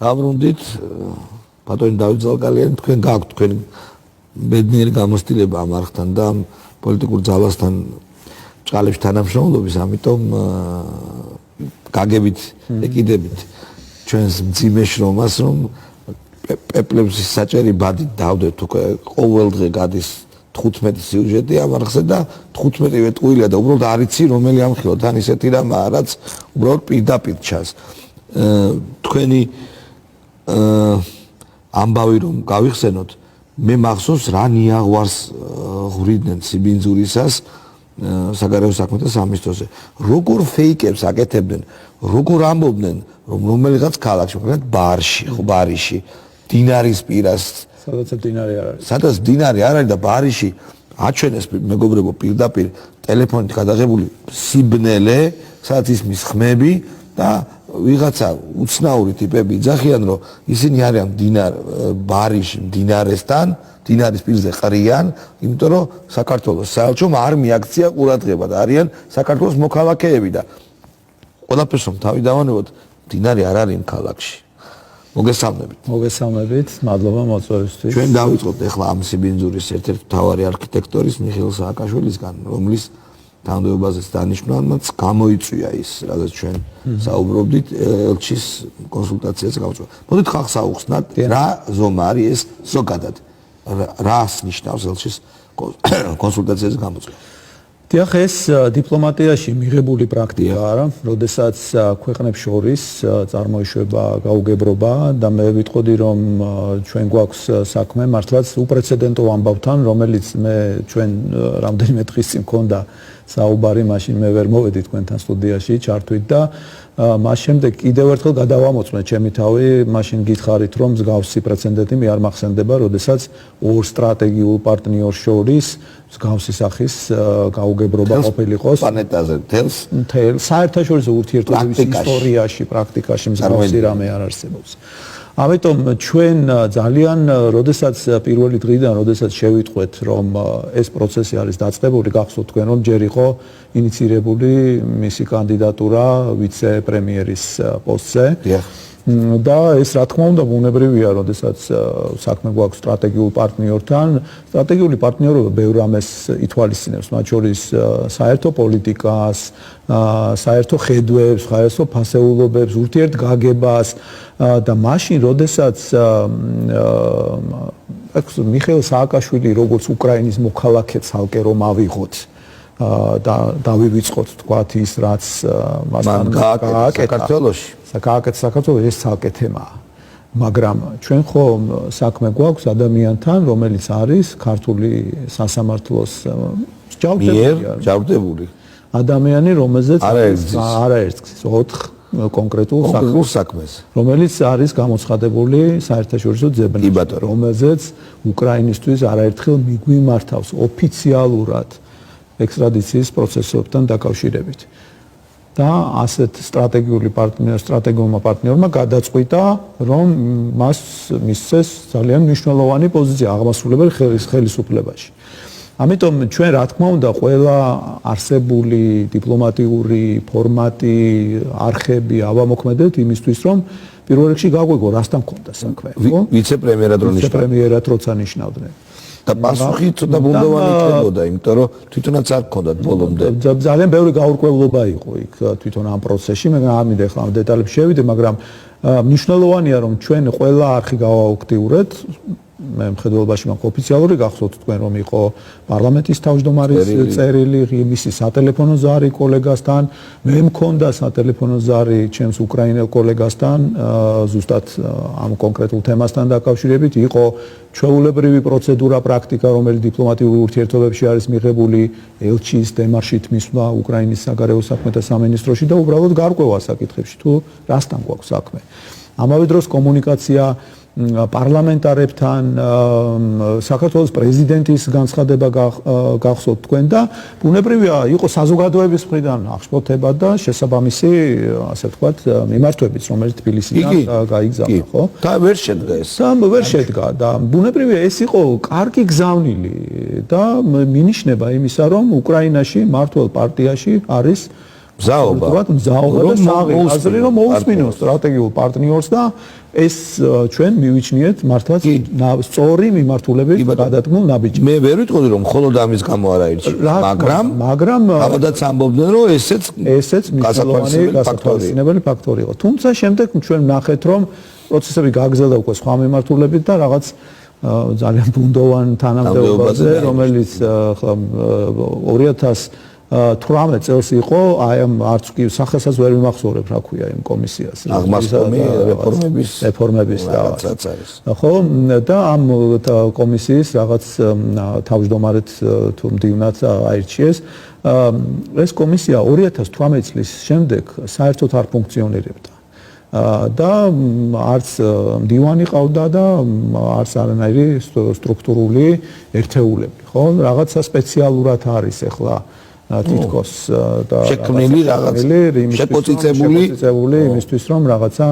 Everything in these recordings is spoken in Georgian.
Avrundit, ბატონი დავით ზალკალიანი, თქვენ გაქვთ თქვენ ბედნიერი გამოცდილება ამ არხთან და პოლიტიკურ ძალასთან ჭყალებში თანამშრომლობის, ამიტომ გაგებით, ეკიდებით ჩვენს მძიმე შრომას, რომ პეპლების საჭერი ბადით დავდეთ უკვე ყოველ დღე გადის 15 სიუჟეტი ამ არხზე და 15-ვე ტყუილია და უბრალოდ არ იცი რომელი ამხილო, თან ისეთი რამაა, რაც უბრალოდ პირდაპირ ჩანს. თქვენი ამბავი რომ გავიხსენოთ, მე მახსოვს რა ნიაღვარს ღვრიდნენ სიბინძურისას საგარეო საქმეთა სამინისტროზე. როგორ ფეიკებს აკეთებდნენ, როგორ ამბობდნენ, რომ რომელიღაც ქალაქში, მაგალითად ბარიში, დინარის პირას, სადაც დინარი არ არის და ბარიში აჩვენეს მეგობრებო პირდაპირ ტელეფონით გადაღებული სიბნელე, სადაც ისმის ხმები და ვიღაცა უცნაური ტიპები იძახიან, რომ ისინი არიან ბარიში დინარესთან, დინარის პირზე ყრიან, იმიტომ რომ საქართველოს საელჩომ არ მიაქცია ყურადღება და არიან საქართველოს მოქალაქეები და ყველაფერს რომ თავი დავანებოთ, დინარი არ არის იმ ქალაქში. მოგესალმებით, მადლობა მოწვევისთვის. ჩვენ დავიწყოთ ახლა ამ სიბინძურის ერთ-ერთ მთავარი არქიტექტორის მიხეილ სააკაშვილისგან, რომლის თანამდებობაზეც დანიშნულმაც გამოიწვია ის, რადგან ჩვენ საუბრობდით ელჩის კონსულტაციაზე გავწვა. მოდით ხალხს აუხსნათ, რა ზომა არის ეს ზოგადად, რას ნიშნავს ელჩის კონსულტაციაზე გამოწვა. დიახ, ეს დიპლომატიაში მიღებული პრაქტიკაა, როდესაც ქვეყნებს შორის წარმოიშვება გაუგებრობა და მე ვიტყოდი, რომ ჩვენ გვაქვს საქმე მართლაც უპრეცედენტო ამბავთან, რომელიც ჩვენ რამდენიმე დღის წინ მქონდა საუბარი, მაშინ მე ვერ მოვედი თქვენთან სტუდიაში, ჩართვით და მას შემდეგ კიდევ ერთხელ გადავამოწმე ჩემი თავი, მაშინ გითხარით, რომ მსგავსი პრეცედენტი მე არ მახსენდება, როდესაც ორ სტრატეგიულ პარტნიორს შორის მსგავსი სახის გაუგებრობა ყოფილიყოს პლანეტაზე მთელს საერთაშორისო ურთიერთობების ისტორიაში, პრაქტიკაში მსგავსი რამე არ არსებობს. ამიტომ ჩვენ ძალიან, როდესაც პირველი დღიდან, როდესაც შევიტყვეთ, რომ ეს პროცესი არის დაწყებული, გახსოვთ თქვენ, რომ ჯერ იყო ინიცირებული მისი კანდიდატურა ვიცე-პრემიერის პოსტზე. და ეს რა თქმა უნდა ბუნებრივია, როდესაც საქმე გვაქვს სტრატეგიულ პარტნიორთან, სტრატეგიული პარტნიორობა ბევრ რამეს ითვალისწინებს, მათ შორის საერთო პოლიტიკას, საერთო ხედვებს, საერთო ფასეულობებს, ურთიერთგაგებას და მაშინ, როდესაც მიხეილ სააკაშვილი როგორც უკრაინის მოქალაქე ცალკე რომ ავიღოთ და დავივიწყოთ თქვათ ის, რაც მასთან გააკეთა საქართველოში, ეს ცალკე თემაა. მაგრამ ჩვენ ხომ საქმე გვაქვს ადამიანთან, რომელიც არის ქართული სასამართლოს ჯავდებული ადამიანი, რომელზეც არაერთგზის 4 კონკრეტულ საქმეს, რომელიც არის გამოცხადებული საერთაშორისო ძებნაში, რომელზეც უკრაინისთვის არაერთხელ მიგვიმართავს ოფიციალურად ექსტრადიციის პროცესებთან დაკავშირებით. და ასეთ სტრატეგიულმა პარტნიორმა გადაწყვიტა, რომ მას მისცეს ძალიან მნიშვნელოვანი პოზიცია აღმასრულებელი ხელისუფლებაში. ამიტომ ჩვენ რა თქმა უნდა ყველა არსებული დიპლომატიური ფორმატი, არხები ავამოქმედეთ იმისთვის, რომ პირველ რიგში გაგვეგო რასთან მქონდა საქმე, ხო? ვიცე-პრემიერად როცა ნიშნავდნენ. და პასუხი ცოტა ბუნდოვანი იქნებოდა, იმიტომ რომ თვითონაც არ გქონდათ ბოლომდე. ძალიან ბევრი გაურკვევლობა იყო იქ თვითონ ამ პროცესში, მე არ მინდა ახლა ამ დეტალებში შევიდე, მაგრამ მნიშვნელოვანია, რომ ჩვენ ყველა არხი გავააქტიურეთ. მე მხედველობაში მაქვს ოფიციალური, გახსოვთ თქვენ, რომ იყო პარლამენტის თავმჯდომარის წერილი, მისი სატელეფონო ზარი კოლეგასთან, მე მქონდა სატელეფონო ზარი ჩემს უკრაინელ კოლეგასთან, ზუსტად ამ კონკრეტულ თემასთან დაკავშირებით, იყო ჩვეულებრივი პროცედურა, პრაქტიკა, რომელიც დიპლომატიურ ურთიერთობებში არის მიღებული, ელჩის დემარშით მისვლა უკრაინის საგარეო საქმეთა სამინისტროში და უბრალოდ გარკვევა საკითხებში, თუ რასთან გვაქვს საქმე. ამავე დროს კომუნიკაცია პარლამენტარებთან, საქართველოს პრეზიდენტის განცხადება გახსოვთ თქვენ და ბუნებრივია იყო საზოგადოების მხრიდან აღშფოთება და შესაბამისი, ასე ვთქვათ, მიმართვებიც, რომელიც თბილისიდან გაიგზავნა, ხო? და ვერ შედგა ეს. ვერ შედგა და ბუნებრივია ეს იყო კარგი გზავნილი და მინიშნება იმისა, რომ უკრაინაში მმართველ პარტიაში არის მზაობა და საღი აზრი რომ მოусმინოს სტრატეგიულ პარტნიორს და ეს ჩვენ მივიჩნიეთ მართლაც სწორი მიმართულებით გადადგმულ ნაბიჯს. მე ვერ ვიტყოდი რომ მხოლოდ ამის გამო არ აირჩიეს, მაგრამ ალბათ ამბობდნენ რომ ესეც გასათვალისწინებელი ფაქტორი იყო. თუმცა შემდეგ ჩვენ ვნახეთ რომ პროცესები გაგრძელდა უკვე სხვა მიმართულებით და რაღაც ძალიან ბუნდოვან თანამდებობაზე, რომელიც ახლა 2018 წელს იყო, აი ამ არც კი სახელსაც ვერ ვიმახსოვრებ, რა ქვია იმ კომისიას. აღმასკომი რეფორმების რაღაცაც არის. ხო, და ამ კომისიის რაღაც თავმჯდომარედ თუ მდივნად აირჩიეს. ეს კომისია 2018 წლის შემდეგ საერთოდ არ ფუნქციონირებდა. და არც მდივანი ყავდა და არც არანაირი სტრუქტურული ერთეულები, ხო? რაღაცა სპეციალურად არის ახლა თითქოს და შექმნილი რაღაც შეფოციწებული იმისთვის რომ რაღაცა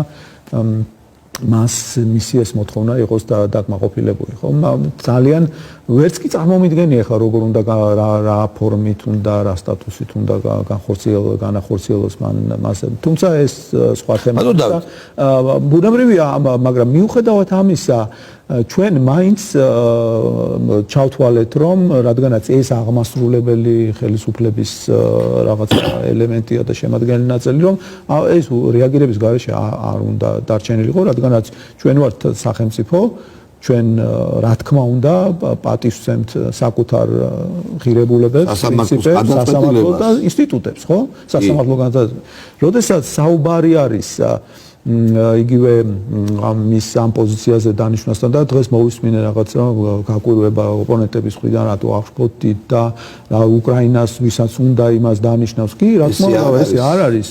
მას მისიას მოთხოვნა იყოს და დაკმაყოფილებული, ხო? ძალიან ვერც კი წარმომიდგენია ხა როგორ უნდა რა ფორმით უნდა, რა სტატუსით უნდა განახორციელოს მას. თუმცა ეს სხვა თემაა. ბუნებრივია, მაგრამ მიუხედავად ამისა, ჩვენ მაინც ჩავთვალეთ, რომ რადგანაც ეს აღმასრულებელი ხელისუფლების რაღაც ელემენტია და შემადგენელი ნაწილი, რომ ეს რეაგირების გარეშე არ უნდა დარჩენილიყო, რადგანაც ჩვენ ვართ სახელმწიფო, ჩვენ რა თქმა უნდა პატივსცემთ საკუთარ ღირებულებებს, პრინციპებს, სასამართლო და ინსტიტუტებს, ხო? სასამართლო განათლებას. როდესაც საუბარი არის იგივე მის ამ პოზიციაზე დანიშნვასთან და დღეს მოვისმინე რაღაცა გაკვირვება ოპონენტების მხრიდან რატო აღშფოთით და უკრაინას ვისაც უნდა იმას დანიშნავს კი რა თქმა უნდა ეს არ არის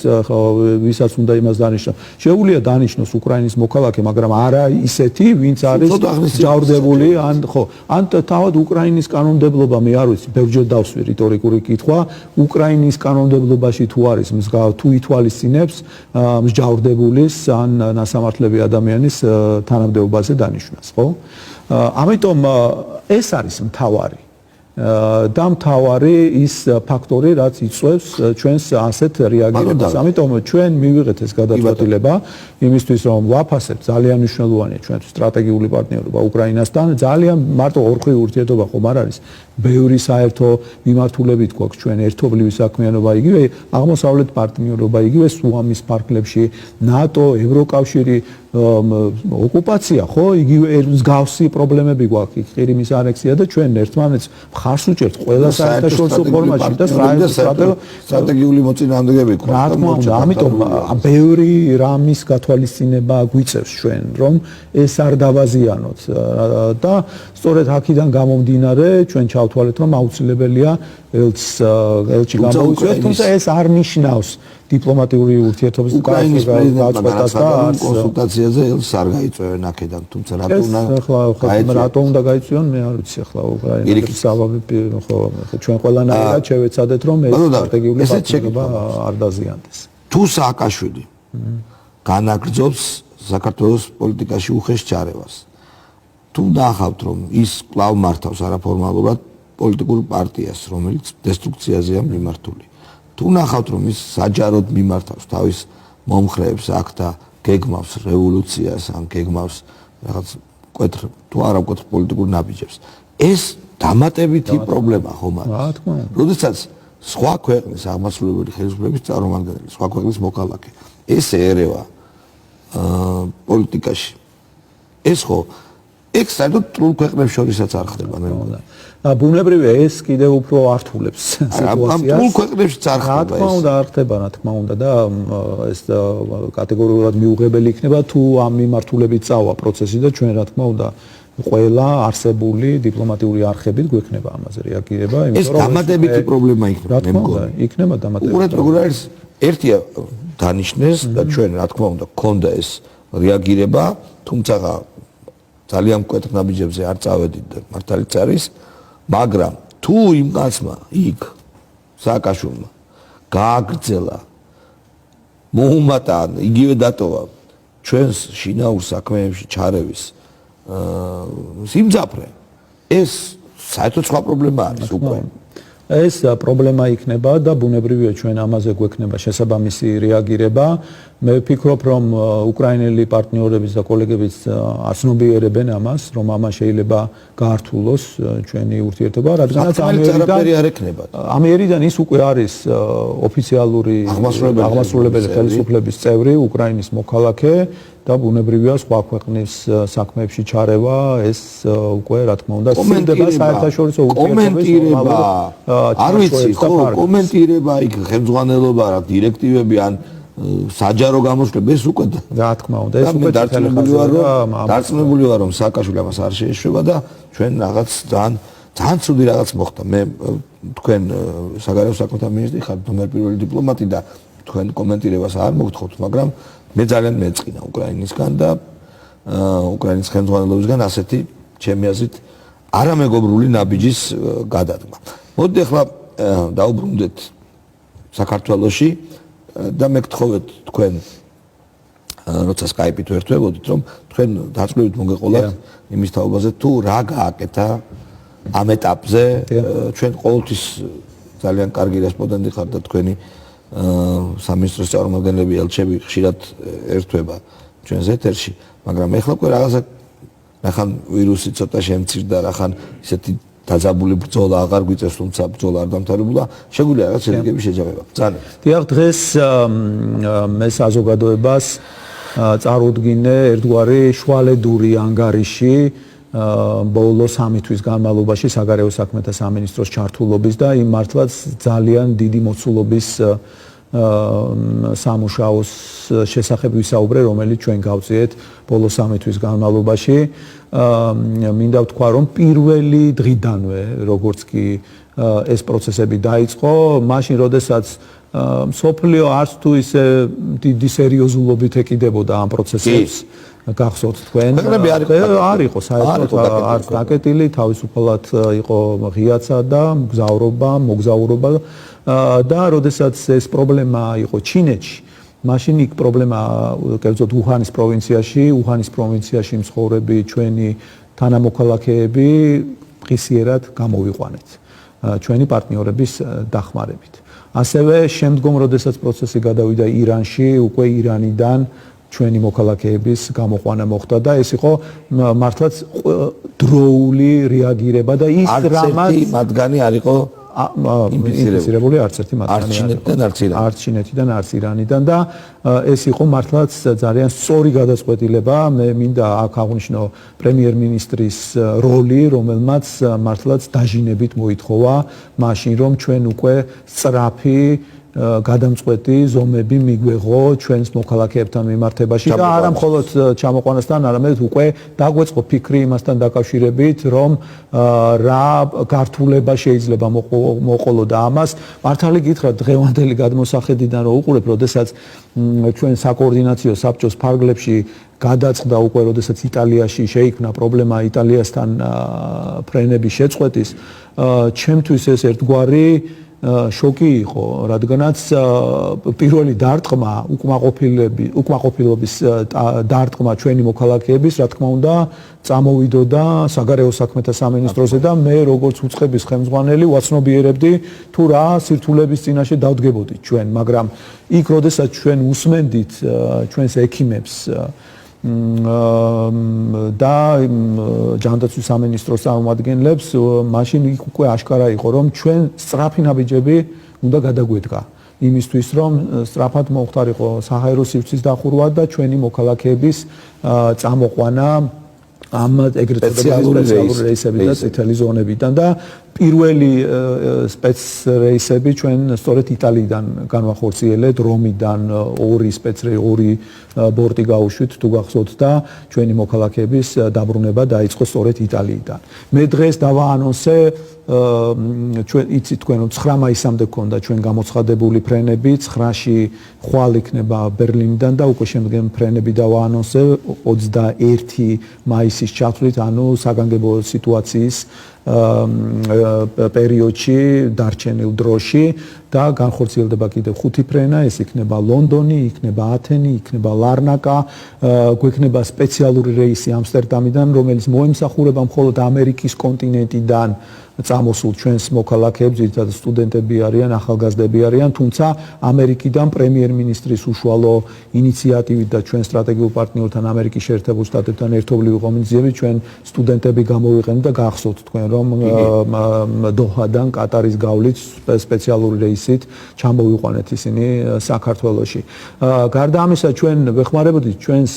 ვისაც უნდა იმას დანიშნავს შეუძლია დანიშნოს უკრაინის მოქალაქე მაგრამ არა ისეთი ვინც არის ჯავრდებული ან ხო ან თავად უკრაინის კანონმდებლობა მე არ ვიცი ბევრჯერ დავსვი რიტორიკული კითხვა უკრაინის კანონმდებლობაში თუ არის თუ ითვალისწინებს მსჯავრდებულის ან ნასამართლები ადამიანის თანამდებობაზე დანიშნას, ხო? ამიტომ ეს არის მთავარი და მთავარი ის ფაქტორი, რაც იწვევს ჩვენს ასეთ რეაგირებას. ამიტომ ჩვენ მივიღეთ ეს გადაწყვეტილება იმისთვის, რომ ვაფასებთ ძალიან მნიშვნელოვანია ჩვენთვის სტრატეგიული პარტნიორობა უკრაინასთან. ძალიან მარტო ორმხრივი ურთიერთობა ხომ არ არის. ბევრი საერთო მიმართულებით გვაქვს ჩვენ ერთობლივი საქმიანობა, იგივე აღმოსავლეთ პარტნიორობა, იგივე სუამის ფარგლებში, ნატო, ევროკავშირი, ოკუპაცია, ხო, იგივე მსგავსი პრობლემები გვაქვს, ყირიმის ანექსია და ჩვენ ერთმანეთს მხარს უჭერთ ყველა საერთაშორისო ფორმატში და სტრატეგიული მოწინააღმდეგეები გვაქვს. რა თქმა უნდა, ამიტომ ბევრი რამის გათვალისწინება გვიწევს ჩვენ, რომ ეს არ დავაზიანოთ და სწორედ აქედან გამომდინარე ჩვენ ჩავთვალეთ, რომ აუცილებელია ელჩი გამოვიწვიოთ, თუმცა ეს არ ნიშნავს დიპლომატიური ურთიერთობის უკრაინის პრეზიდენტთან კონსულტაციაზე ელს არ გაიწვევენ აქედან, თუმცა რატო უნდა გაიწვიონ, მე არ ვიცი ახლა უკრაინის საბაბები, ხო, ჩვენ ყველანაირად შევეცადეთ, რომ ეს სტრატეგიული პარტნიორობა არ დაზიანდეს. თუ სააკაშვილი განაგრძობს საქართველოს პოლიტიკაში უხეშ ჩარევას, თუ ნახავთ, რომ ის კვლავ მართავს არაფორმალურად პოლიტიკურ პარტიას, რომელიც დესტრუქციაზეა მიმართული. თუ ნახავთ, რომ ის საჯაროდ მიმართავს თავის მომხრეებს აქ და გეგმავს რევოლუციას, ან გეგმავს რაღაც მკვეთრ თუ არა მკვეთრ პოლიტიკურ ნაბიჯებს, ეს დამატებითი პრობლემა ხომ არის? რა თქმა უნდა. როდესაც სხვა ქვეყნის აღმასრულებელი ხელისუფლების წარმომადგენელი, სხვა ქვეყნის მოქალაქე ესე ერევა პოლიტიკაში, ეს ხო ეგ საერთოდ ტრულ ქვეყნებს შორისაც არ ხდება მე მგონი. ბუნებრივია ეს კიდევ უფრო ართულებს სიტუაციას. ტრულ ქვეყნებშიც არ ხდება ეს. რა თქმა უნდა არ ხდება, რა თქმა უნდა და ეს კატეგორიულად მიუღებელი იქნება თუ ამ მიმართულებით წავა პროცესი და ჩვენ რა თქმა უნდა ყველა არსებული დიპლომატიური არხებით გვექნება ამაზე რეაგირება, იმიტომ რომ ეს დამატებითი პრობლემა იქნება მე მგონი. იქნება დამატებითი. უყურეთ როგორ არის ერთია დანიშნეს და ჩვენ რა თქმა უნდა გქონდა ეს რეაგირება, თუმცა ძალიან მკვეთრ ნაბიჯებზე არ წავედით და მართალიც არის, მაგრამ თუ იმ კაცმა იქ სააკაშვილმა გააგრძელა მოუმატა იგივე დატოვა ჩვენს შინაურ საქმეებში ჩარევის სიმძაფრე, ეს საერთოდ სხვა პრობლემა არის უკვე. ეს პრობლემა იქნება და ბუნებრივია ჩვენ ამაზე გვექნება შესაბამისი რეაგირება. მე ვფიქრობ, რომ უკრაინელი პარტნიორებიც და კოლეგებიც აცნობიერებენ ამას, რომ ამას შეიძლება გაართულოს ჩვენი ურთიერთობა, რადგანაც ამიერიდან ის უკვე არის ოფიციალური აღმასრულებელი ხელისუფლების წევრი, უკრაინის მოქალაქე და ბუნებრივია სხვა ქვეყნის საქმეებში ჩარევა, ეს უკვე რა თქმა უნდა სცემდება საერთაშორისო ურთიერთობების არ ვიცი, ხო, კომენტირება იქ ხელმძღვანელობა, რა დირექტივები ან საჯარო გამოშვება ეს უკვე რა თქმა უნდა ეს უკვე დარწმუნებული ვარ რომ სააკაშვილი ამას არ შეეშვება და ჩვენ რაღაც ძალიან ცუდი რაღაც მოხდა მე თქვენ საგარეო საქმეთა მინისტრი ხართ ნომერ პირველი დიპლომატი და თქვენ კომენტირებას არ მოგთხოვთ მაგრამ მე ძალიან მეწყინა უკრაინისგან და უკრაინის ხელმძღვანელობისგან ასეთი ჩემი აზრით არამეგობრული ნაბიჯის გადადგმა მოდით ახლა დაუბრუნდეთ საქართველოში და მე გთხოვეთ თქვენ როცა Skype-ით ვერთვებოდით რომ თქვენ დაწყვეტით მოგეყოლათ იმის თაობაზე თუ რა გააკეთა ამ ეტაპზე ჩვენ ყოველთვის ძალიან კარგი რესპონდენტი ხართ და თქვენი სამინისტროს წარმომადგენლები ელჩები ხშირად ერთვება ჩვენს ეთერში მაგრამ ეხლა უკვე რაღაცა ნახან ვირუსი ცოტა შემცირდა რახან ისეთი დაძაბული ბრძოლა აღარ გვიწევს თუმცა ბრძოლა არ დამთავრებულა შეგვიძლია რაღაც შედეგები შეჯამება ძალიან დიახ დღეს მე საზოგადოებას წარუდგინე ერთგვარი შუალედური ანგარიში ბოლო 3 თვის განმავლობაში საგარეო საქმეთა სამინისტროს ჩართულობის და იმ მართლაც ძალიან დიდი მოცულობის სამუშაოს შესახებ ვისაუბრე რომელიც ჩვენ გავწიეთ ბოლო 3 თვის განმავლობაში მინდა ვთქვა რომ პირველი დღიდანვე როგორც კი ეს პროცესები დაიწყო მაშინ როდესაც სოფლიო არც თუ ისე დიდი სერიოზულობით ეკიდებოდა ამ პროცესებს გახსოვთ თქვენ არ იყო საერთოდ არც დაკეტილი თავისუფლად იყო ღიაცა და მოგზაურობა და როდესაც ეს პრობლემა იყო ჩინეთში მაშინ იქ პრობლემა კერძოდ უჰანის პროვინციაში მსხოვრები ჩვენი თანამოქალაქეები ღირსიერად გამოვიყვანეთ ჩვენი პარტნიორების დახმარებით ასევე შემდგომ როდესაც პროცესი გადავიდა ირანში უკვე ირანიდან ჩვენი მოქალაქეების გამოყვანა მოხდა და ეს იყო მართლაც დროული რეაგირება და ის რამაც მათგანი არ იყო ინფიცირებული არც ერთი მათგანი არც ჩინეთიდან არც ირანიდან და ეს იყო მართლაც ძალიან სწორი გადაწყვეტილება მე მინდა აქ აღვნიშნო პრემიერ-მინისტრის როლი რომელმაც მართლაც დაჟინებით მოითხოვა მაშინ რომ ჩვენ უკვე სწრაფი გადამწყვეტი ზომები მიგვეღო ჩვენს მოქალაქეებთან მიმართებაში და არა მხოლოდ ჩამოყვანასთან, არამედ უკვე დაგვეწყო ფიქრი იმასთან დაკავშირებით, რომ რა გართულება შეიძლება მოყოლო და ამას მართალი გითხრათ დღევანდელი გადმოსახედიდან რომ უყურებ, როდესაც ჩვენ საკოორდინაციო საბჭოს ფარგლებში გადაწყდა უკვე, როდესაც იტალიაში შეიქმნა პრობლემა იტალიასთან ფრენების შეწყვეტის, ჩემთვის ეს ერთგვარი შოკი იყო, რადგანაც პირველი დარტყმა უკმაყოფილების დარტყმა ჩვენი მოქალაქეების, რა თქმა უნდა, წამოვიდოდა საგარეო საქმეთა სამინისტროზე და მე როგორც უწყების ხელმძღვანელი ვაცნობიერებდი თუ რა სირთულების წინაშე დავდგებოდით ჩვენ, მაგრამ იქ როდესაც ჩვენ უსმენდით ჩვენს ექიმებს და ჯანდაცვის სამინისტროს წარმომადგენლებს მაშინ იქ უკვე აშკარა იყო რომ ჩვენ სწრაფი ნაბიჯები უნდა გადაგვედგა იმისთვის რომ სწრაფად მოხდარიყო საჰაერო სივრცის დახურვა და ჩვენი მოქალაქეების წამოყვანა ამ ეგრეთ წოდებული რეისები და წითელი ზონებიდან და პირველი სპეცრეისები ჩვენ სწორედ იტალიიდან განვახორციელეთ რომიდან ორი ბორტი გაუშვით თუ გახსოვთ და ჩვენი მოქალაქეების დაბრუნება დაიწყო სწორედ იტალიიდან მე დღეს დავაანონსე ჩვენ იცით თქვენ რომ 9 მაისამდე ქონდა ჩვენ გამოცხადებული ფრენები 9-ში ხვალ იქნება ბერლინიდან და უკვე შემდგომ ფრენები დავაანონსე 21 მაისის ჩათვლით ანუ საგანგებო სიტუაციის პერიოდში დარჩენილ დროში და განხორციელდება კიდევ 5 ფრენა, ეს იქნება ლონდონი, იქნება ათენი, იქნება ლარნაკა, გვექნება სპეციალური რეისი ამსტერდამიდან, რომელიც მოემსახურება მხოლოდ ამერიკის კონტინენტიდან წამოსულ ჩვენს მოქალაქეებს, ძირითადად სტუდენტები არიან, ახალგაზრდები არიან, თუმცა ამერიკიდან პრემიერ-მინისტრის უშუალო ინიციატივით და ჩვენ სტრატეგიულ პარტნიორთან ამერიკის შეერთებულ შტატებთან ერთობლივი ღონისძიებით ჩვენ სტუდენტები გამოვიყენეთ და გახსოვთ თქვენ რომ დოჰადან კატარის გავლით სპეციალური რეისით ჩამოვიყვანეთ ისინი საქართველოში. გარდა ამისა ჩვენ ვეხმარებოდით ჩვენს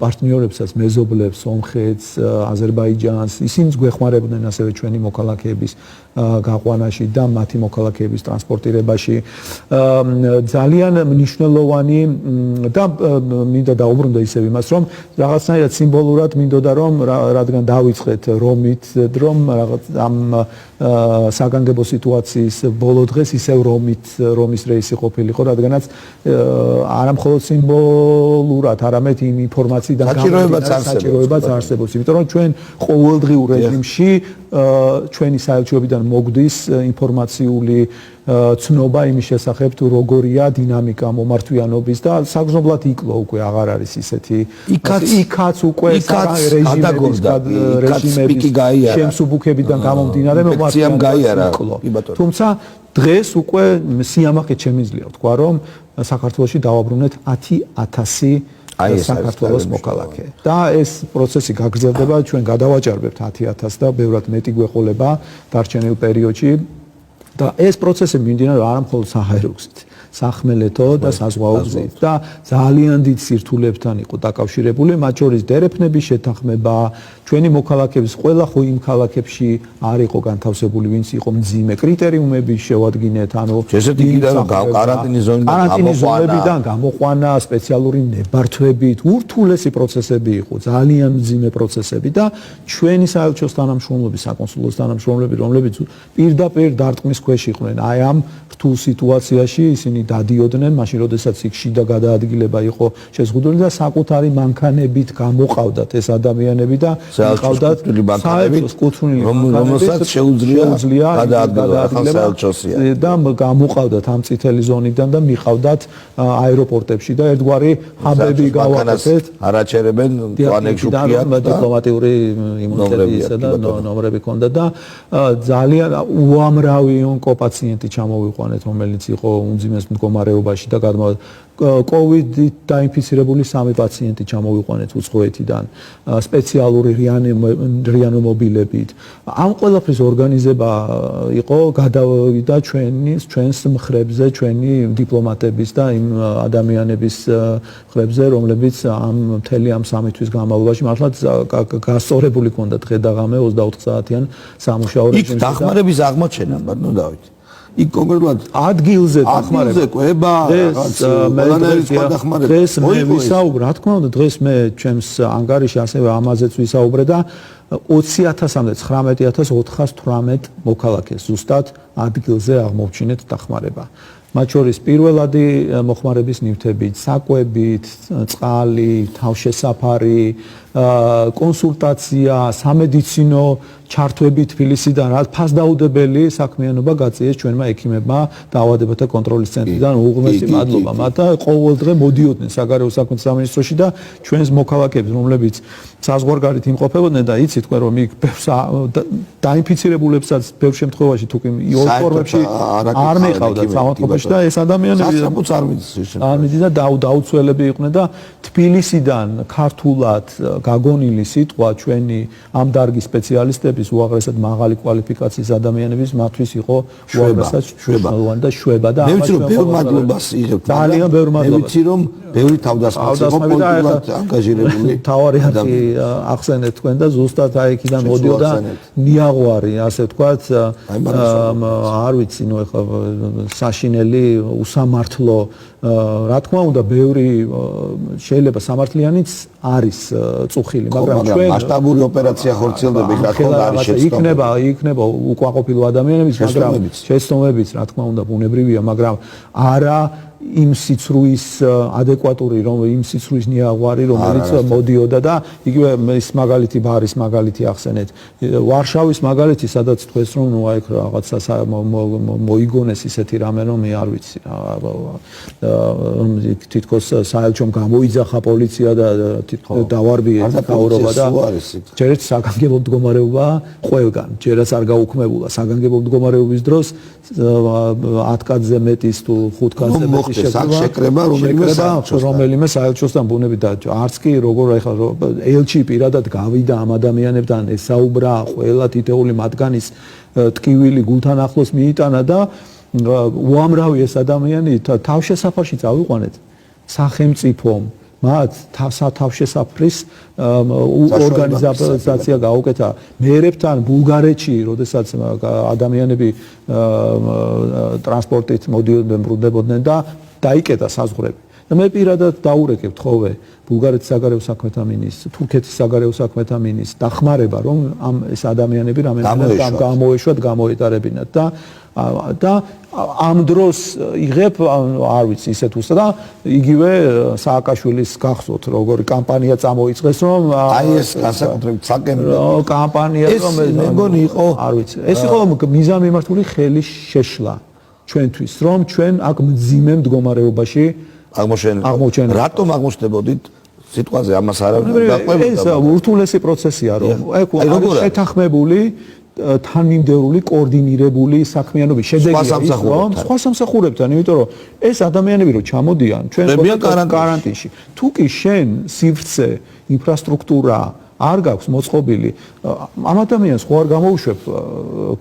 პარტნიორებსაც, მეზობლებს, სომხეთს, აზერბაიჯანს, ისინიც გვეხმარებოდნენ ასევე ჩვენი მოქალაქეების გაყვანაში და მათი მოქალაქეების ტრანსპორტირებაში. ძალიან მნიშვნელოვანი და მინდა დაუბრუნდე ისევ იმას, რომ რაღაცნაირად სიმბოლურად მინდოდა რომ რადგან დავიწყეთ რომით, რომ რაღაც ამ საგანგებო სიტუაციის ბოლო დღეს ისევ რომის რეისი ყოფილიყო, რადგანაც არა მხოლოდ სიმბოლურად, არამედ იმ ინფორმაციიდან საჭიროებაც არსებობს, იმიტომ რომ ჩვენ ყოველდღიურ რეჟიმში ჩვენი საელჩოებიდან მოგდის ინფორმაციული ცნობა იმის შესახებ თუ როგორია დინამიკა მომართვიანობის და საგრძნობლად იკლო უკვე აღარ არის ისეთი იქაც უკვე რეჟიმების შემსუბუქებიდან გამომდინარე მომართვიანობას იკლო. თუმცა დღეს უკვე სიამაყე შემიძლია ვთქვა რომ საქართველოში დავაბრუნეთ 10,000 საქართველოს მოქალაქე და ეს პროცესი გაგრძელდება, ჩვენ გადავაჭარბებთ 10,000 და ბევრად მეტი გვეყოლება დარჩენილ პერიოდში და ეს პროცესი მიმდინარეობს არა მხოლოდ საჰაერო გზით, სახმელეთო და საზღვაო გზით და ძალიან დიდ სირთულებთან იყო დაკავშირებული, მათ შორის დერეფნების შეთანხმება, ჩვენი მოქალაქეების ყველა ხო იმ ქალაქებში არ იყო განთავსებული, ვინც იყო მძიმე კრიტერიუმები შევადგინეთ, ანუ ესეთი კიდევ კარანტინის ზონებიდან გამოყვანა, სპეციალური ნებართვებით, ურთულესი პროცესები იყო, ძალიან მძიმე პროცესები და ჩვენი საელჩოს თანამშრომლები, საკონსულოს თანამშრომლები, რომლებიც პირდაპირ დარტყმის ქვეშ იყვნენ, აი ამ რთულ სიტუაციაში ისინი დადიოდნენ, მაშინ როდესაც იქ შიდა გადაადგილება იყო შეზღუდული და საკუთარი მანქანებით გამოყავდათ ეს ადამიანები და მიყავდათ საელჩოს კუთვნილი რომელსაც შეუძლია გადაადგილება და გამოყავდათ ამ წითელი ზონიდან და მიყავდათ აეროპორტებში და ერთგვარი ჰაბები გავაკეთეთ, არაჩერებენ კანექშუქია დიპლომატიური იმუნიტეტისა და ნომრები ჰქონდა და ძალიან უამრავი ონკოპაციენტი ჩამოვიყვანეთ, რომელიც იყო უმძიმეს მდგომარეობაში და COVID-ით დაინფიცირებული 3 პაციენტი ჩამოვიყვანეთ უცხოეთიდან სპეციალური რეანიმობილებით. ამ ყველაფრის ორგანიზება იყო გადავიდა ჩვენს მხრებზე, ჩვენი დიპლომატების და იმ ადამიანების მხრებზე, რომლებიც ამ მთელი ამ 3 თვის განმავლობაში მართლაც გასწორებული ჰქონდათ დღე და ღამე 24 საათიან სამუშაო რეჟიმში. იქ დახმარების აღმოჩენა, ბატონო დავით. იქ კონკრეტულად ადგილზე დახმარება კვება დღეს მე ვისაუბრე, რა თქმა უნდა, დღეს მე ჩემს ანგარიში ასევე ამაზეც ვისაუბრე და 20,000-მდე 19,418 მოქალაქეს ზუსტად ადგილზე აღმოვჩინეთ დახმარება. მათ შორის პირველადი მოხმარების ნივთებით, საკვებით, წყალი, თავშესაფარი, კონსულტაცია, სამედიცინო ჩართვები თბილისიდან, რაც ფასდაუდებელი საქმიანობა გაწიეს ჩვენმა ექიმებმა დაავადებათა კონტროლის ცენტრიდან. უღრმესი მადლობა მათ და ყოველდღე მოდიოდნენ საგარეო საქმეთა სამინისტროში და ჩვენს მოქალაქეებს, რომლებიც საზღვარგარეთ იმყოფებოდნენ და იცით თქვენ რომ იქ დაინფიცირებულებსაც ბევრ შემთხვევაში თუ კი ოფორმებში არ მეყავდათ სამართლებაში და ეს ადამიანები არ მიდის და დაუცველები იყვნენ და თბილისიდან ქართულად გაგონილი სიტყვა ჩვენი ამ დარგის სპეციალისტების უაღრესად მაღალი კვალიფიკაციის ადამიანების მათთვის იყო უაღრესად მნიშვნელოვანი და შვება და მე ვიცი რომ ბევრ მადლობას იღებთ ძალიან ბევრ მადლობას მე ვიცი რომ ბევრი თავდასხმის იყო პოლიტიკურად ანგაჟირებული თავარი ხი ახსენეთ თქვენ და ზუსტად აი იქიდან მოდიოდა ნიაღვარი ასე ვთქვათ არ ვიცი ნუ ეხლა საშინელი უსამართლო რა თქმა უნდა ბევრი შეიძლება სამართლიანიც არის წუხილი, მაგრამ ჩვენ მასშტაბური ოპერაცია ხორციელდება, იქ რა თქმა უნდა არის შეცდომა. იქნება უკმაყოფილო ადამიანების, მაგრამ შეცდომებიც რა თქმა უნდა ბუნებრივია, მაგრამ არა იმ სიცრუის ადეკვატური იმ სიცრუის ნიაღვარი რომელიც მოდიოდა და იგივე ის მაგალითი ბარის მაგალითი ახსენეთ ვარშავის მაგალითი სადაც თქვეს რომ ნუ აი რაღაცა მოიგონეს ისეთი რამე რომ მე არ ვიცი თითქოს საელჩომ გამოიძახა პოლიცია და დავარბიეს გაურობა და ჯერაც საგანგებო მდგომარეობა ყველგან ჯერაც არ გაუქმებულა საგანგებო მდგომარეობის დროს 10 კაცზე მეტის თუ 5 კაცზე მეტის შეკრება რომელიმე საელჩოსთან ბუნებით და არც კი როგორ ახლა ელჩი პირადად გავიდა ამ ადამიანებთან ესაუბრა ყველა თითეული მათგანის ტკივილი გულთან ახლოს მიიტანა და უამრავი ეს ადამიანი თავშესაფარში წავიყვანეთ სახელმწიფომ მათ თავშესაფრის ორგანიზაცია გაუკეთა მეერებთან ბულგარეთში როდესაც ადამიანები ტრანსპორტით მოდიოდნენ ბრუნდებოდნენ და დაიკეტა საზღვრები და მე პირადად დაურეკებ თხოვე ბულგარეთის საგარეო საქმეთა მინისტრს თურქეთის საგარეო საქმეთა ministrს დახმარება რომ ამ ეს ადამიანები რამენად გამოეშვათ გამოეტარებინათ და ამ დროს იღებ არ ვიცი ისეთ უსა და იგივე სააკაშვილის გახსოვთ როგორი კამპანია წამოიწყეს რომ აი ეს განსაკუთრებით საკენრო კამპანია რომ მე მგონი იყო არ ვიცი ეს იყო მიზანმიმართული ხელის შეშლა ჩვენთვის რომ ჩვენ აქ მძიმე მდგომარეობაში აღმოჩენილ რატომ აღმოჩნდებოდით სიტყვაზე ამას არავინ დაყვებოდა ეს ურთულესი პროცესია რომ ეგ შეთანხმებული თანმიმდევრული კოორდინირებული საქმიანობის შედეგია სხვა სამსახურებთან იმიტომ რომ ეს ადამიანები რო ჩამოდიან ჩვენ კარანტინში თუ კი შენ სივრცე ინფრასტრუქტურა არ გაქვს მოწყობილი ამ ადამიანს ხო არ გამოუშვებ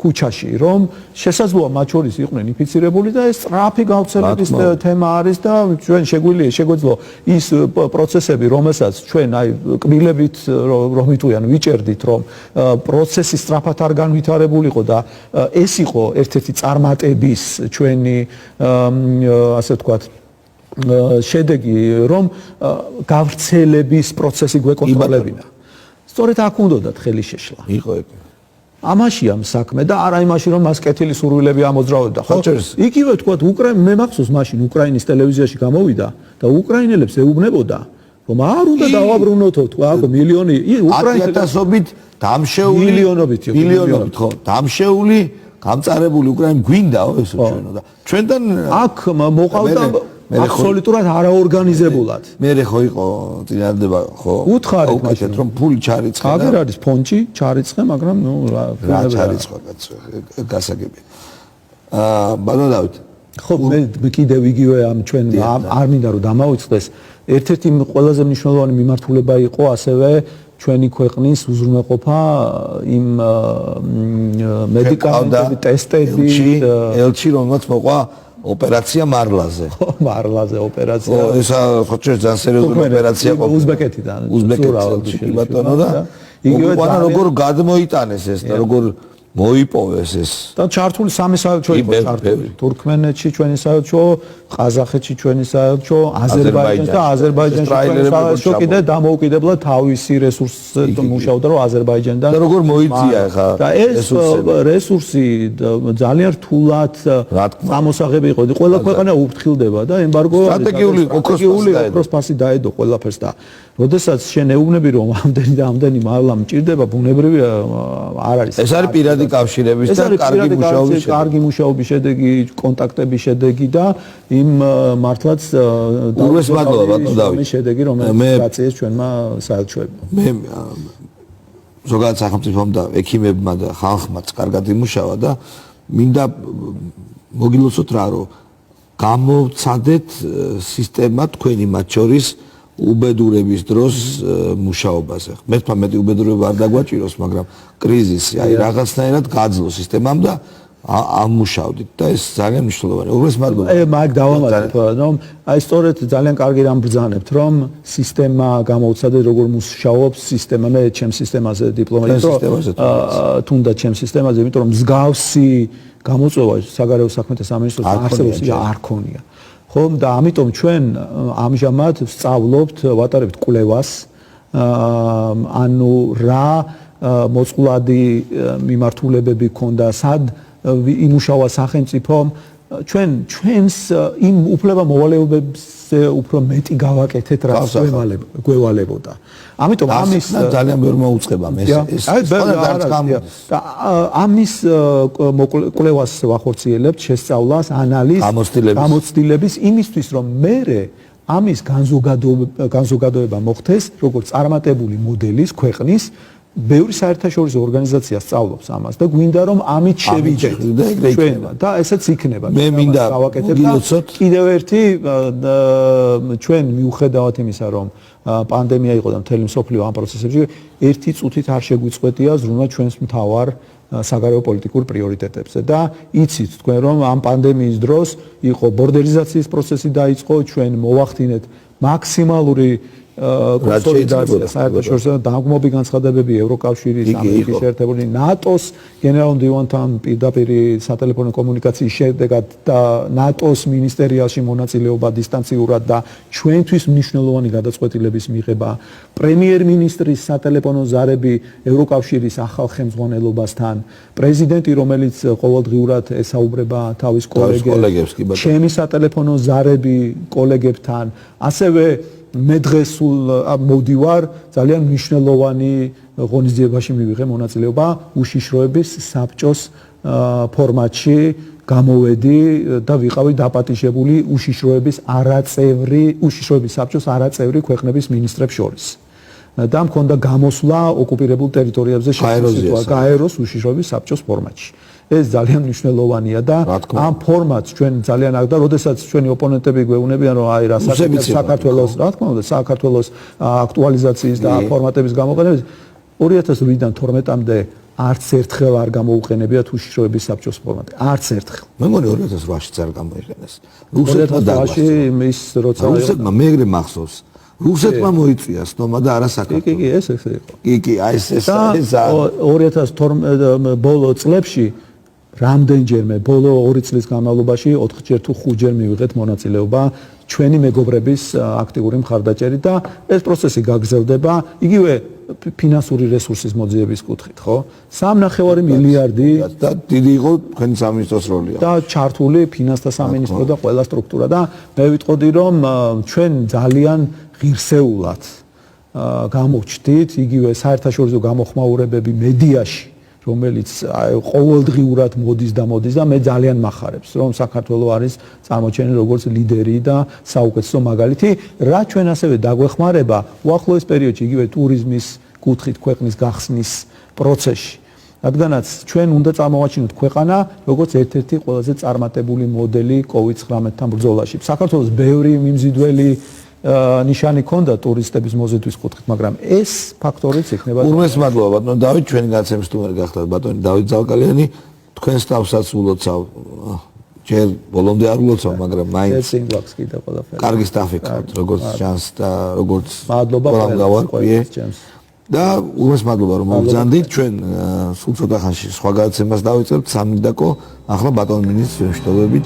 ქუჩაში რომ შესაძლოა მათ შორის იყვნენ ინფიცირებული და ეს სწრაფი გავრცელების თემა არის და ჩვენ შეგვიძლია ის პროცესები რომელსაც ჩვენ აი კბილებით რომ იტყვიან ვიჭერდით რომ პროცესი სწრაფად არ განვითარებულიყო და ეს იყო ერთ-ერთი წარმატების ჩვენი ასე ვთქვათ შედეგი რომ გავრცელების პროცესი გვეკონტროლებინა სწორედ აქ უნდათ ხელის შეშლა. იყო ეგ. ამაშია საქმე და არა იმაში რომ მას კეთილი სურვილები ამოძრავებდა. ხო? იგივე თქვა მე მახსოვს მაშინ უკრაინის ტელევიზიაში გამოვიდა და უკრაინელებს ეუბნებოდა რომ არ უნდა დავაბრუნოთო თქვა მილიონი უკრაინელობით დამშეული მილიონობით ხო დამშეული გამწარებული უკრაინი გვინდაო ესო ჩვენო და ჩვენთან აქ მოყავდა აბსოლუტურად არაორგანიზებულად. მე ხო იყო წინადადება ხო? უთხარით მაშინ რომ ფული ჩარიცხე და აგერ არის ფონდში ჩარიცხე, მაგრამ ნუ რა ჩარიცხვა კაცო, გასაგებია. ბატონო დავით. ხო მე კიდევ იგივე ამ ჩვენ არ მინდა რომ დამავიწყდეს. ერთ-ერთი ყველაზე მნიშვნელოვანი მიმართულება იყო ასევე ჩვენი ქვეყნის უზრუნველყოფა იმ მედიკამენტების ტესტებით ელჩი რომელსაც მოყვა ოპერაცია მარლაზე. მარლაზე ოპერაცია. ესა ხო ძალიან სერიოზული ოპერაცია ყოფილა. უზბეკეთიდან. უზბეკეთში ბატონო და იგივე როგორ გადმოიტანეს ეს და როგორ მოიპოვეს ეს. და ჩართული სამი საელჩო იყო ჩართული. თურქმენეთში ჩვენი საელჩო, ყაზახეთში ჩვენი საელჩო, აზერბაიჯანში და აზერბაიჯანში ჩვენი საელჩო კიდე დამოუკიდებლად თავისი რესურსით მუშაობდა რომ აზერბაიჯანიდან და როგორ მოიწია ხა და ეს რესურსი ძალიან რთულად სამოსაღები იყო. ყველა ქვეყანა უფრთხილდება და ემბარგო სტრატეგიული ოქროს ფასი დაედო ყველაფერს და როდესაც შენ ეუბნები რომ ამდენი და ამდენი მაღლა მჭირდება ბუნებრივია არ არის. ეს არის პირადი კავშირების და კარგი მუშაობის შედეგი, კონტაქტების შედეგი და იმ მართლაც უბრალოდ მადლობა ბატონო დავით. შედეგი რომელიც გაწიეს ჩვენმა საელჩოებმა. მე ზოგადად სახელმწიფომ და ექიმებმა და ხალხმაც კარგად იმუშავა და მინდა მოგილოცოთ რა რომ გამოვცადეთ სისტემა თქვენი მათ შორის უბედურების დროს მუშაობაზე. მე თქვა მეტი უბედურება არ დაგვაჭიროს, მაგრამ კრიზისი, აი რაღაცნაირად გაძლო სისტემამ და ამუშავდით და ეს ძალიან მნიშვნელოვანია. უბრალოდ მადლობა. მაგ დავამატებ, რომ აი სწორედ ძალიან კარგი რამ ბრძანებთ, რომ სისტემა გამოვცადეთ როგორ მუშაობს სისტემა, მე ჩემს სისტემაზე დიპლომატი თუნდაც ჩემს სისტემაზე, იმიტომ რომ მსგავსი გამოწვევა საგარეო საქმეთა სამინისტროს არ ქონია. ხომ და ამიტომ ჩვენ ამჟამად ვსწავლობთ, ვატარებთ კვლევას, ანუ რა მოწყვლადი მიმართულებები ქონდა, სად იმუშავა სახელმწიფომ ჩვენს იმ უფლება მოვალეობებზე უფრო მეტი გავაკეთეთ, რაც გვევალებოდა. ამიტომ ამის ძალიან ბევრი მოუწყება მე ეს და ამის კვლევას ვახორციელებთ, შესწავლას, ანალიზს, გამოცდილების იმისთვის, რომ მე ამის განზოგადოება მოხდეს, როგორც წარმატებული მოდელის ქვეყნის ბევრი საერთაშორისო ორგანიზაცია სწავლობს ამას და გვინდა რომ ამით შევიჯეთ ჩვენ და ესეც იქნება. მე მინდა გავაკეთებთ კიდევ ერთი ჩვენ მიუხედავად იმისა რომ პანდემია იყო და მთელი მსოფლიო ამ პროცესებში ერთი წუთით არ შეგვიწყვეტია ზრუნვა ჩვენს მთავარ საგარეო პოლიტიკურ პრიორიტეტებზე და იცით თქვენ რომ ამ პანდემიის დროს იყო ბორდერიზაციის პროცესი დაიწყო, ჩვენ მოვახდინეთ მაქსიმალური კონსოლიდაცია საერთაშორისო დამგმობი განცხადებები ევროკავშირის, ამერიკის შეერთებული, ნატოს გენერალურ მდივანთან პირდაპირ სატელეფონო კომუნიკაციის შედეგად და ნატოს მინისტერიაში მონაწილეობა დისტანციურად და ჩვენთვის მნიშვნელოვანი გადაწყვეტილების მიღება, პრემიერ-მინისტრის სატელეფონო ზარები ევროკავშირის ახალ ხელმძღვანელობასთან, პრეზიდენტი რომელიც ყოველდღიურად ესაუბრება თავის კოლეგებს, ჩემი სატელეფონო ზარები კოლეგებთან, ასევე მე დღეს მოვდივარ ძალიან მნიშვნელოვანი ღონისძიებაში მივიღე მონაწილეობა უშიშროების საბჭოს ფორმატში გამოვედი და ვიყავი დაპატიჟებული უშიშროების საბჭოს არაწევრი ქვეყნების მინისტრებს შორის და მქონდა გამოსვლა ოკუპირებულ ტერიტორიებზე გაეროს უშიშროების საბჭოს ფორმატში. ეს ძალიან მნიშვნელოვანია და ამ ფორმატს ჩვენ ძალიან და როდესაც ჩვენი ოპონენტები გვეუბნებიან რომ აი რა საქართველოს რა თქმა უნდა საქართველოს აქტუალიზაციის და ფორმატების გამოყენების 2008-დან 12-მდე არც ერთხელ არ გამოუყენებიათ უშიშროების საბჭოს ფორმატი. არც ერთხელ. მე მგონი 2008-ში არ გამოიყენეს. 2008-ში ის როცა რუსეთმა მეღრე მახსოვს. რუსეთმა მოიწვია სნომა და არა საქართველოს. კი, ეს იყო. კი, აი ეს 2012 ბოლო წლებში რამდენჯერმე ბოლო 2 წლის განმავლობაში 4-ჯერ თუ 5-ჯერ მივიღეთ მონაწილეობა ჩვენი მეგობრების აქტიური მხარდაჭერით და ეს პროცესი გაგრძელდება იგივე ფინანსური რესურსის მოძიების კუთხით, ხო? 3.5 მილიარდი და დიდი იყო თქვენი სამინისტროს როლი. და ჩართული ფინანსთა სამინისტრო და ყველა სტრუქტურა და მე ვიტყოდი რომ ჩვენ ძალიან ღირსეულად გამოჩდით იგივე საერთაშორისო გამოხმაურებები მედიაში რომელიც ყოველდღიურად მოდის და მე ძალიან მახარებს რომ საქართველოს არის წარმოჩენილი როგორც ლიდერი და საუკეთესო მაგალითი რა ჩვენ ასევე დაგვეხმარება უახლოეს პერიოდში იგივე ტურიზმის კუთხით ქვეყნის გახსნის პროცესში რადგანაც ჩვენ უნდა წარმოვაჩინოთ ქვეყანა როგორც ერთ-ერთი ყველაზე წარმატებული მოდელი COVID-19-თან ბრძოლაში საქართველოს ბევრი მიმზიდველი ნიშანი ქონდა ტურისტების მოზიდვის კუთხით, მაგრამ ეს ფაქტორიც იქნება. ურმეს მადლობა ბატონო დავით, ჩვენი გაცემის სტუმარი გახდათ ბატონი დავით ზალკალიანი, თქვენს თავსაც ულოცავ. ჯერ ბოლომდე არ ულოცავ, მაგრამ მაინც კიდე ყველაფერი. კარგი სტაფი გქონთ, როგორც ჩანს და როგორც მადლობა ყველას. და ურმეს მადლობა რომ მოგზანდით, ჩვენ სულ ცოტა ხანში სხვა გადაცემას დავიწყებთ, სამნიდაკო, ახლა ბატონ მინისტრის შემშტობებით